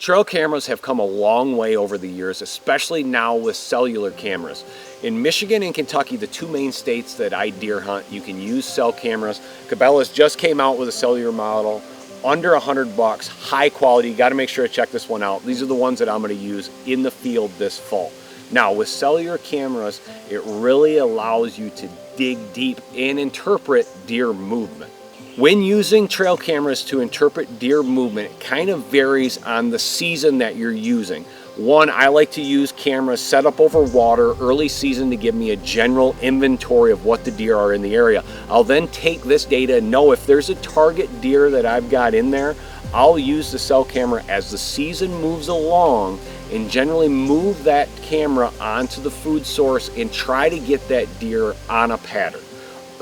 Trail cameras have come a long way over the years, especially now with cellular cameras. In Michigan and Kentucky, the two main states that I deer hunt, you can use cell cameras. Cabela's just came out with a cellular model, under $100, high quality. You got to make sure to check this one out. These are the ones that I'm going to use in the field this fall. Now, with cellular cameras, it really allows you to dig deep and interpret deer movement. When using trail cameras to interpret deer movement, it kind of varies on the season that you're using. One, I like to use cameras set up over water early season to give me a general inventory of what the deer are in the area. I'll then take this data and know if there's a target deer that I've got in there, I'll use the cell camera as the season moves along and generally move that camera onto the food source and try to get that deer on a pattern.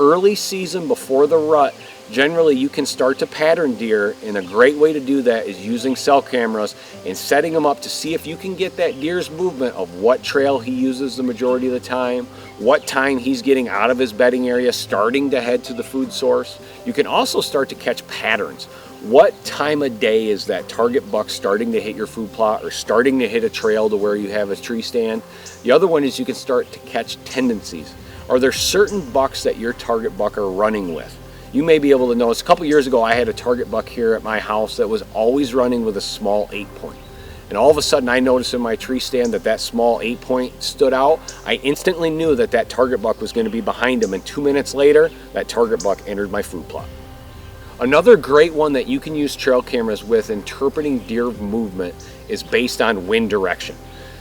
Early season before the rut, generally you can start to pattern deer, and a great way to do that is using cell cameras and setting them up to see if you can get that deer's movement of what trail he uses the majority of the time, what time he's getting out of his bedding area, starting to head to the food source. You can also start to catch patterns. What time of day is that target buck starting to hit your food plot or starting to hit a trail to where you have a tree stand? The other one is you can start to catch tendencies. Are there certain bucks that your target buck are running with? You may be able to notice, a couple years ago I had a target buck here at my house that was always running with a small 8-point. And all of a sudden I noticed in my tree stand that that small 8-point stood out. I instantly knew that that target buck was going to be behind him, and 2 minutes later that target buck entered my food plot. Another great one that you can use trail cameras with interpreting deer movement is based on wind direction.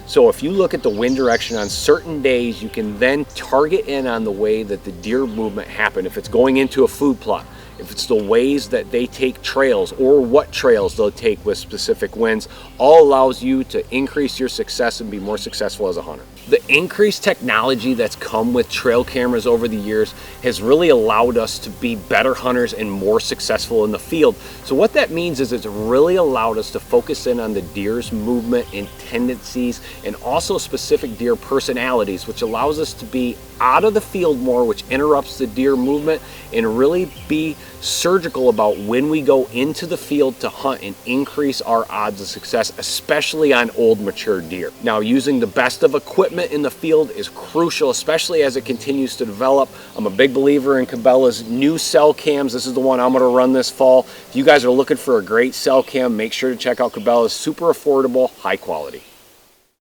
So if you look at the wind direction on certain days, you can then target in on the way that the deer movement happened. If it's going into a food plot, if it's the ways that they take trails or what trails they'll take with specific winds, all allows you to increase your success and be more successful as a hunter. The increased technology that's come with trail cameras over the years has really allowed us to be better hunters and more successful in the field. So what that means is it's really allowed us to focus in on the deer's movement and tendencies, and also specific deer personalities, which allows us to be out of the field more, which interrupts the deer movement, and really be surgical about when we go into the field to hunt and increase our odds of success, especially on old mature deer. Now, using the best of equipment in the field is crucial, especially as it continues to develop. I'm a big believer in Cabela's new cell cams. This is the one I'm going to run this fall. If you guys are looking for a great cell cam, make sure to check out Cabela's. Super affordable, high quality.